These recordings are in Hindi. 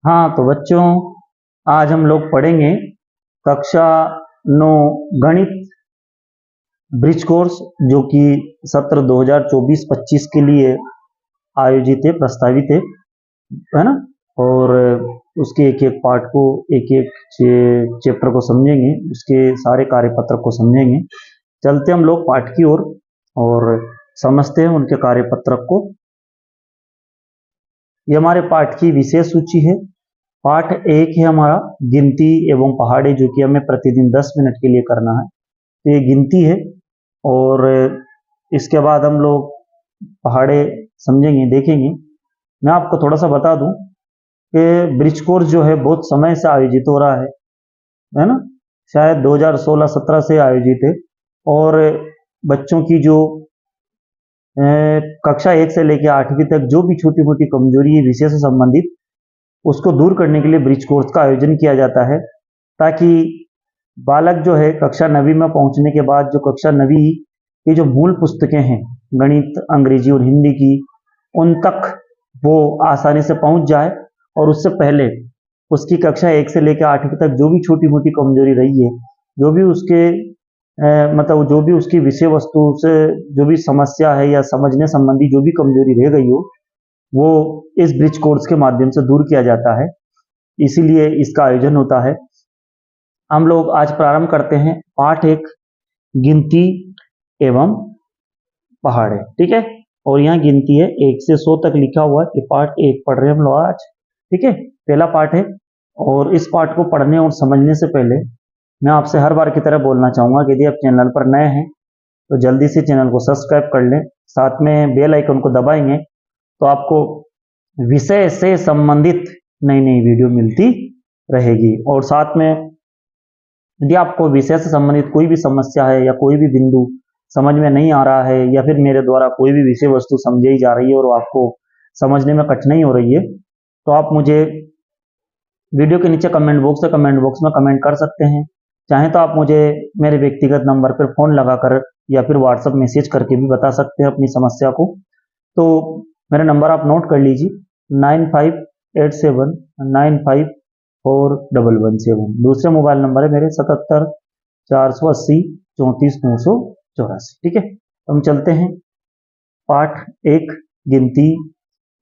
हाँ तो बच्चों, आज हम लोग पढ़ेंगे कक्षा 9 गणित ब्रिज कोर्स, जो कि सत्र 2024-25 के लिए आयोजित है, प्रस्तावित है ना। और उसके एक एक पार्ट को, एक एक चैप्टर को समझेंगे, उसके सारे कार्यपत्र को समझेंगे। चलते हम लोग पाठ की ओर और समझते हैं उनके कार्यपत्रक को। ये हमारे पाठ की विशेष सूची है। पाठ 1 है हमारा गिनती एवं पहाड़े, जो कि हमें प्रतिदिन 10 मिनट के लिए करना है। तो ये गिनती है और इसके बाद हम लोग पहाड़े समझेंगे, देखेंगे। मैं आपको थोड़ा सा बता दूं कि ब्रिज कोर्स जो है बहुत समय से आयोजित हो रहा है ना। शायद 2016-17 से आयोजित है। और बच्चों की जो कक्षा 1 से लेकर 8वीं तक जो भी छोटी मोटी कमजोरी है विषय से संबंधित, उसको दूर करने के लिए ब्रिज कोर्स का आयोजन किया जाता है, ताकि बालक जो है कक्षा 9वीं में पहुंचने के बाद जो कक्षा 9वीं की जो मूल पुस्तकें हैं गणित, अंग्रेजी और हिंदी की, उन तक वो आसानी से पहुंच जाए। और उससे पहले उसकी कक्षा 1 से लेकर 8वीं तक जो भी छोटी मोटी कमजोरी रही है, जो भी उसके मतलब जो भी उसकी विषय वस्तु से जो भी समस्या है या समझने संबंधी जो भी कमजोरी रह गई हो, वो इस ब्रिज कोर्स के माध्यम से दूर किया जाता है। इसीलिए इसका आयोजन होता है। हम लोग आज प्रारंभ करते हैं पाठ 1 गिनती एवं पहाड़े, ठीक है। और यहाँ गिनती है 1 से 100 तक लिखा हुआ है। ये पाठ 1 पढ़ रहे हैं हम लोग आज, ठीक है। पहला पाठ है। और इस पाठ को पढ़ने और समझने से पहले मैं आपसे हर बार की तरह बोलना चाहूंगा कि यदि आप चैनल पर नए हैं तो जल्दी से चैनल को सब्सक्राइब कर लें, साथ में बेल आइकन को दबाएंगे तो आपको विषय से संबंधित नई नई वीडियो मिलती रहेगी। और साथ में यदि आपको विषय से संबंधित कोई भी समस्या है या कोई भी बिंदु समझ में नहीं आ रहा है, या फिर मेरे द्वारा कोई भी विषय वस्तु समझाई जा रही है और आपको समझने में कठिनाई हो रही है, तो आप मुझे वीडियो के नीचे कमेंट बॉक्स में कमेंट कर सकते हैं। चाहे तो आप मुझे मेरे व्यक्तिगत नंबर पर फोन लगाकर या फिर व्हाट्सएप मैसेज करके भी बता सकते हैं अपनी समस्या को। तो मेरा नंबर आप नोट कर लीजिए, 9587954117। दूसरा मोबाइल नंबर है मेरे 77-480-34-984, ठीक है। तो हम चलते हैं पाठ 1 गिनती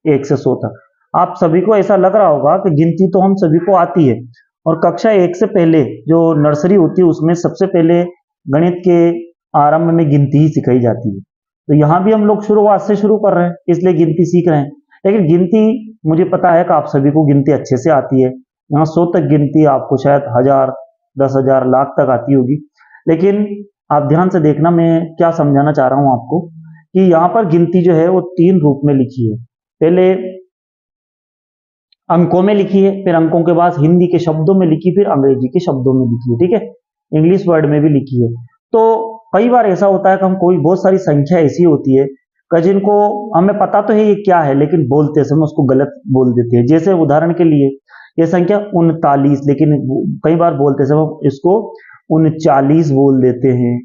1 से 100 तक। आप सभी को ऐसा लग रहा होगा कि गिनती तो हम सभी को आती है, और कक्षा 1 से पहले जो नर्सरी होती है उसमें सबसे पहले गणित के आरंभ में गिनती ही सिखाई जाती है। तो यहाँ भी हम लोग शुरुआत से शुरू कर रहे हैं, इसलिए गिनती सीख रहे हैं। लेकिन गिनती, मुझे पता है कि आप सभी को गिनती अच्छे से आती है। यहाँ 100 तक गिनती आपको शायद 1000, 10,000, लाख तक आती होगी। लेकिन आप ध्यान से देखना, मैं क्या समझाना चाह रहा हूँ आपको, कि यहाँ पर गिनती जो है वो 3 रूप में लिखी है। पहले अंकों में लिखी है, फिर अंकों के बाद हिंदी के शब्दों में लिखी, फिर अंग्रेजी के शब्दों में लिखी है, ठीक है। इंग्लिश वर्ड में भी लिखी है। तो कई बार ऐसा होता है कि हम कोई बहुत सारी संख्या ऐसी होती है कि जिनको हमें पता तो है ये क्या है, लेकिन बोलते समय उसको गलत बोल देते हैं। जैसे उदाहरण के लिए ये संख्या 39, लेकिन कई बार बोलते समय इसको 39 बोल देते हैं।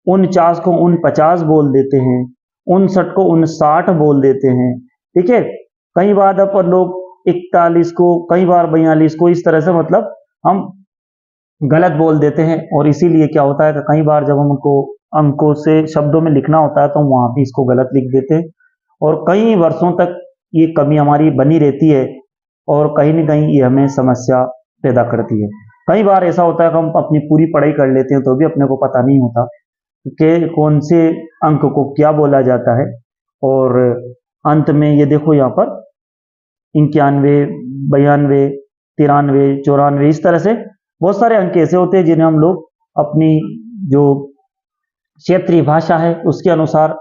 49 को 49 बोल देते हैं। 59 को 59 बोल देते हैं, ठीक है। कई बार अपन लोग 41 को, कई बार 42 को, इस तरह से मतलब हम गलत बोल देते हैं। और इसीलिए क्या होता है कि कई बार जब हम उनको अंकों से शब्दों में लिखना होता है तो हम वहां भी इसको गलत लिख देते हैं, और कई वर्षों तक ये कमी हमारी बनी रहती है, और कहीं ना कहीं ये हमें समस्या पैदा करती है। कई बार ऐसा होता है कि हम अपनी पूरी पढ़ाई कर लेते हैं तो भी अपने को पता नहीं होता कि कौन से अंक को क्या बोला जाता है। और अंत में ये देखो यहाँ पर 91, 92, 93, 94, इस तरह से बहुत सारे अंक ऐसे होते हैं जिन्हें हम लोग अपनी जो क्षेत्रीय भाषा है उसके अनुसार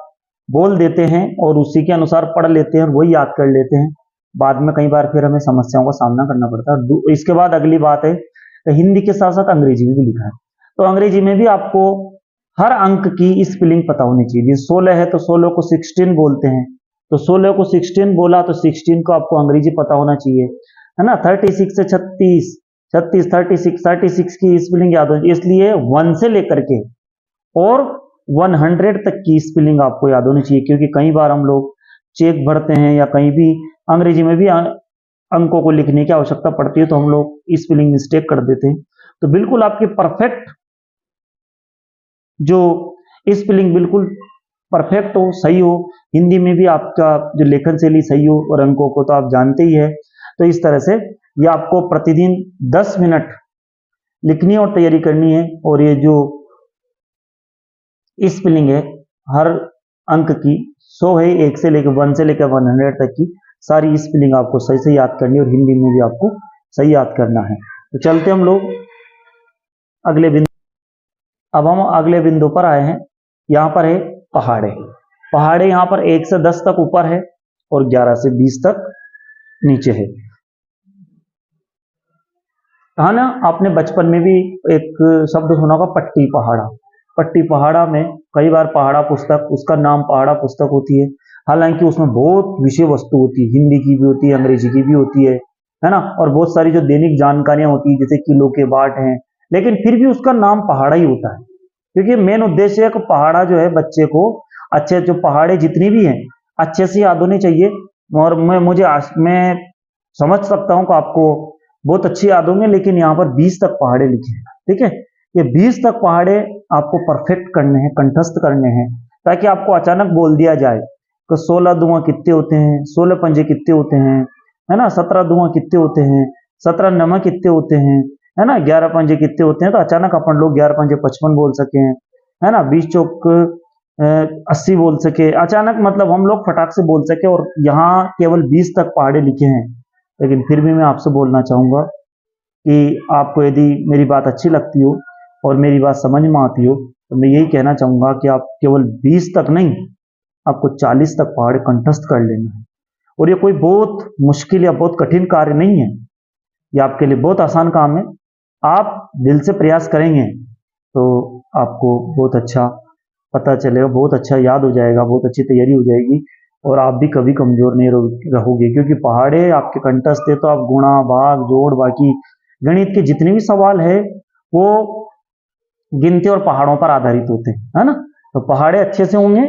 बोल देते हैं और उसी के अनुसार पढ़ लेते हैं और वही याद कर लेते हैं। बाद में कई बार फिर हमें समस्याओं का सामना करना पड़ता है। इसके बाद अगली बात है, हिंदी के साथ साथ अंग्रेजी में भी लिखा है। तो अंग्रेजी में भी आपको हर अंक की स्पेलिंग पता होनी चाहिए। 16 है तो 16 को 16 बोलते हैं, तो 16 को 16 बोला तो 16 को आपको अंग्रेजी पता होना चाहिए, है ना। 36 से 36, 36, 36, 36 की स्पेलिंग याद होनी चाहिए। इसलिए 1 से लेकर के और 100 तक की स्पेलिंग आपको याद होनी चाहिए, क्योंकि कई बार हम लोग चेक भरते हैं या कहीं भी अंग्रेजी में भी अंकों को लिखने की आवश्यकता पड़ती है तो हम लोग स्पेलिंग मिस्टेक कर देते हैं। तो बिल्कुल आपकी परफेक्ट जो स्पेलिंग बिल्कुल परफेक्ट हो, सही हो, हिंदी में भी आपका जो लेखन शैली सही हो, और अंकों को तो आप जानते ही है। तो इस तरह से ये आपको प्रतिदिन 10 मिनट लिखनी और तैयारी करनी है। और ये जो स्पेलिंग है हर अंक की 100 है, 1 से लेकर 1 से लेकर 100 तक की सारी स्पेलिंग आपको सही से याद करनी है और हिंदी में भी आपको सही याद करना है। तो चलते हम लोग अगले बिंदु। अब हम अगले बिंदु पर आए हैं। यहाँ पर है पहाड़े। पहाड़े यहाँ पर 1 से 10 तक ऊपर है और 11 से 20 तक नीचे है। हाँ ना, आपने बचपन में भी एक शब्द सुना होगा, पट्टी पहाड़ा। पट्टी पहाड़ा में कई बार पहाड़ा पुस्तक, उसका नाम पहाड़ा पुस्तक होती है। हालांकि उसमें बहुत विषय वस्तु होती है, हिंदी की भी होती है, अंग्रेजी की भी होती है ना, और बहुत सारी जो दैनिक जानकारियां होती है जैसे किलो के बाट हैं। लेकिन फिर भी उसका नाम पहाड़ा ही होता है, क्योंकि मेन उद्देश्य है कि पहाड़ा जो है बच्चे को अच्छे, जो पहाड़े जितनी भी हैं अच्छे से याद होनी चाहिए। और मैं समझ सकता हूं कि आपको बहुत अच्छी याद होंगे, लेकिन यहाँ पर 20 तक पहाड़े लिखे हैं। ठीक है, ये 20 तक पहाड़े आपको परफेक्ट करने हैं, कंठस्थ करने हैं, ताकि आपको अचानक बोल दिया जाए कि 16 दुआ कितने होते हैं, 16 पंजे कितने होते हैं, है ना, 17 दुआ कितने होते हैं, 17 नमक कितने होते हैं, है ना, 11 पंजे कितने होते हैं। तो अचानक अपन लोग 11 पंजे 55 बोल सके, है ना, 20 चौक 80 बोल सके अचानक, मतलब हम लोग फटाक से बोल सके। और यहाँ केवल 20 तक पहाड़े लिखे हैं। लेकिन फिर भी मैं आपसे बोलना चाहूंगा कि आपको यदि मेरी बात अच्छी लगती हो और मेरी बात समझ में आती हो तो मैं यही कहना चाहूंगा कि आप केवल 20 तक नहीं, आपको 40 तक पहाड़े कंठस्थ कर लेना है। और ये कोई बहुत मुश्किल या बहुत कठिन कार्य नहीं है, ये आपके लिए बहुत आसान काम है। आप दिल से प्रयास करेंगे तो आपको बहुत अच्छा पता चलेगा, बहुत अच्छा याद हो जाएगा, बहुत अच्छी तैयारी हो जाएगी, और आप भी कभी कमजोर नहीं रहोगे। क्योंकि पहाड़े आपके कंठस्थ है तो आप गुणा भाग जोड़ बाकी गणित के जितने भी सवाल है वो गिनती और पहाड़ों पर आधारित होते हैं, है ना। तो पहाड़े अच्छे से होंगे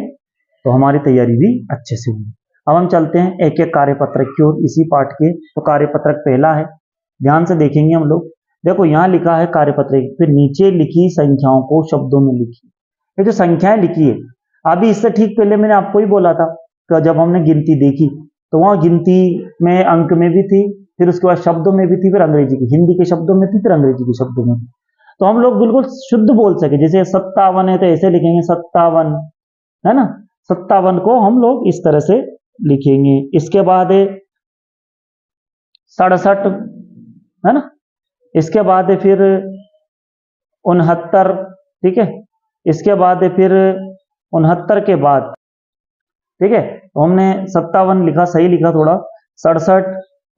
तो हमारी तैयारी भी अच्छे से होगी। अब हम चलते हैं एक एक कार्यपत्रक की ओर इसी पाठ के। तो कार्यपत्रक पहला है, ध्यान से देखेंगे हम लोग। देखो यहाँ लिखा है कार्यपत्रक, फिर नीचे लिखी संख्याओं को शब्दों में लिखी। ये जो संख्याएं लिखी है, अभी इससे ठीक पहले मैंने आपको ही बोला था कि जब हमने गिनती देखी तो वहां गिनती में अंक में भी थी, फिर उसके बाद शब्दों में भी थी, फिर अंग्रेजी की, हिंदी के शब्दों में थी, फिर अंग्रेजी के शब्दों में थी। तो हम लोग बिल्कुल शुद्ध बोल सके, जैसे 57 है तो ऐसे लिखेंगे 57, है ना, 57 को हम लोग इस तरह से लिखेंगे। इसके बाद है 67, है ना, इसके बाद है फिर 69, ठीक है, इसके बाद है फिर 69 के बाद, ठीक है, तो हमने 57 लिखा, सही लिखा थोड़ा, 67,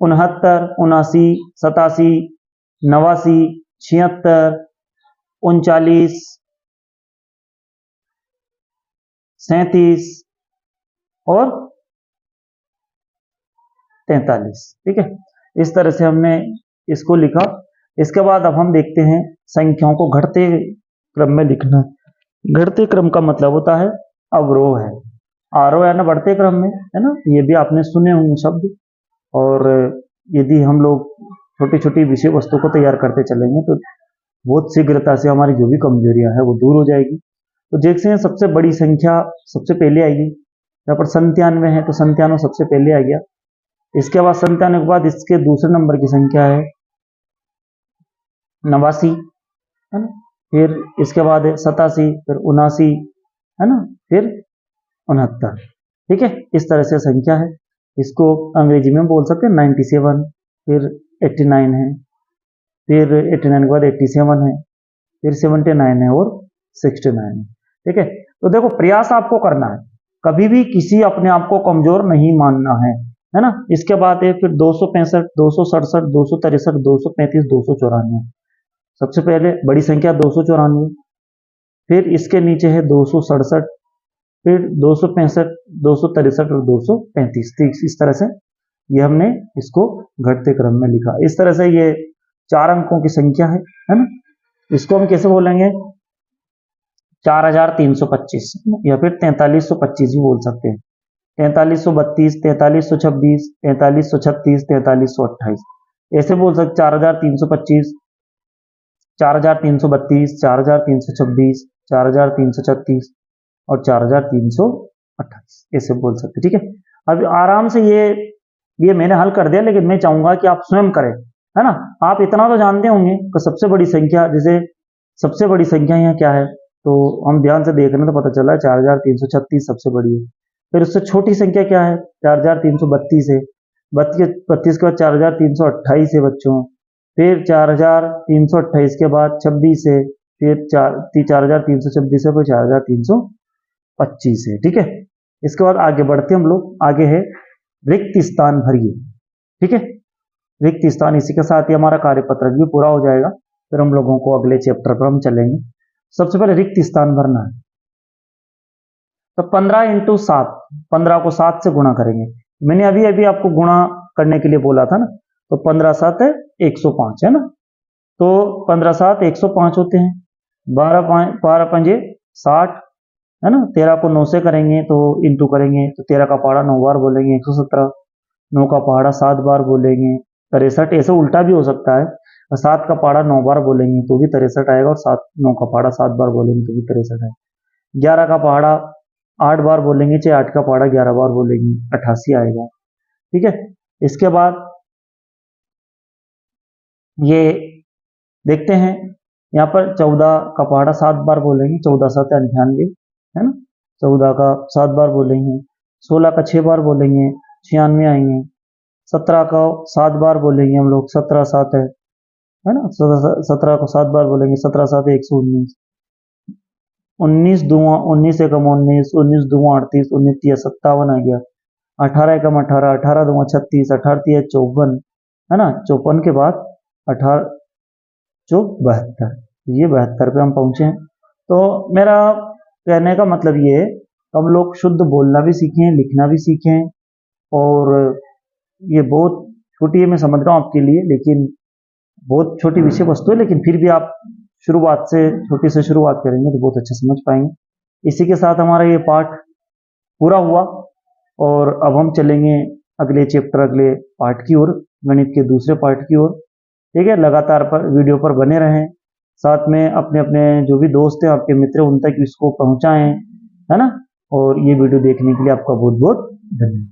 69, 79, 87, 89, 76, 39, 37 और 43, ठीक है, इस तरह से हमने इसको लिखा। इसके बाद अब हम देखते हैं संख्याओं को घटते क्रम में लिखना। घटते क्रम का मतलब होता है अवरोह है, आरोह है ना, बढ़ते क्रम में, है ना, ये भी आपने सुने होंगे शब्द। और यदि हम लोग छोटी छोटी विषय वस्तु को तैयार करते चलेंगे तो बहुत शीघ्रता से हमारी जो भी कमजोरियां है वो दूर हो जाएगी। तो देखते हैं सबसे बड़ी संख्या सबसे पहले आएगी, यहाँ पर 97 है तो 97 सबसे पहले आ गया। इसके बाद 97 के बाद इसके दूसरे नंबर की संख्या है 89, है ना, फिर इसके बाद है 87, फिर 79, है ना, फिर 69, ठीक है, इस तरह से संख्या है। इसको अंग्रेजी में बोल सकते हैं 97, फिर 89 है, फिर 89 के बाद 87 है, फिर 79 है और 69 है, ठीक है। तो देखो प्रयास आपको करना है, कभी भी किसी अपने आप को कमजोर नहीं मानना है ना। इसके बाद है फिर 265, 267, 263, 235, 294। सबसे पहले बड़ी संख्या 294, फिर इसके नीचे है 267, फिर 265, 263 और 235। इस तरह से ये हमने इसको घटते क्रम में लिखा। इस तरह से ये 4 अंकों की संख्या है ना। इसको हम कैसे बोलेंगे, 4325 या फिर 4325 भी बोल सकते हैं। 4332, 4326, 4336, 4328। ऐसे बोल सकते 4325, 4332, 4326, 4336 और 4328, ऐसे बोल सकते। ठीक है, अब आराम से ये मैंने हल कर दिया, लेकिन मैं चाहूंगा कि आप स्वयं करें, है ना। आप इतना तो जानते होंगे कि सबसे बड़ी संख्या, जैसे सबसे बड़ी संख्या यहाँ क्या है, तो हम ध्यान से देख रहे हैं तो पता चला 4336 सबसे बड़ी है। फिर उससे छोटी संख्या क्या है, 4332 है। 32 के बाद 4328 है बच्चों। फिर 4328 के बाद 26 है। फिर 4326 है, फिर 4325 है। ठीक है, इसके बाद आगे बढ़ते हम लोग, आगे है रिक्त स्थान भरिए। ठीक है, रिक्त स्थान, इसी के साथ ही हमारा कार्यपत्रक भी पूरा हो जाएगा। फिर हम लोगों को अगले चैप्टर पर हम चलेंगे। सबसे पहले रिक्त स्थान भरना है, तो 15 इंटू 7, 15 को 7 से गुणा करेंगे। मैंने अभी अभी आपको गुणा करने के लिए बोला था ना, तो 15 7 है 105, है ना। तो 15 7 105 होते हैं। 12 पंजे 60, है ना। 13 को 9 से करेंगे तो इंटू करेंगे, तो 13 का पहाड़ा 9 बार बोलेंगे 117, 9 का पहाड़ा 7 बार बोलेंगे 63। ऐसे उल्टा भी हो सकता है, 7 का पहाड़ा 9 बार बोलेंगे तो भी 63 आएगा, और 9 का पहाड़ा 7 बार बोलेंगे तो भी 63 आएगा। 11 का पहाड़ा 8 बार बोलेंगे, चाहे 8 का पहाड़ा 11 बार बोलेंगे, 88 आएगा। ठीक है, इसके बाद ये देखते हैं, यहाँ पर 14 का पहाड़ा 7 बार बोलेंगे, 14 7 98, है ना। 14 का 7 बार बोलेंगे। 16 का 6 बार बोलेंगे, 96 आएंगे। 17 का 7 बार बोलेंगे हम लोग, 17 7 है ना। 17 को 7 बार बोलेंगे, 17 7 119। 19 दूआ 19 एकम 19, 19 दूआ 38, 19 तिया 57 आ गया। 18 एकम 18, 18 दूआ 36, 18 तिया 54, है ना। 54 के बाद 18 जो 72, ये 72 पे हम पहुंचे हैं। तो मेरा कहने का मतलब ये है, हम लोग शुद्ध बोलना भी सीखें, लिखना भी सीखें। और ये बहुत छोटी है, मैं समझ रहा हूँ आपके लिए, लेकिन बहुत छोटी विषय वस्तु है, लेकिन फिर भी आप शुरुआत से, छोटी से शुरुआत करेंगे तो बहुत अच्छे समझ पाएंगे। इसी के साथ हमारा ये पाठ पूरा हुआ, और अब हम चलेंगे अगले चैप्टर, अगले पाठ की ओर, गणित के दूसरे पाठ की ओर। ठीक है, लगातार पर वीडियो पर बने रहें, साथ में अपने अपने जो भी दोस्त हैं, आपके मित्र, उन तक इसको पहुंचाएं, है ना। और ये वीडियो देखने के लिए आपका बहुत बहुत धन्यवाद।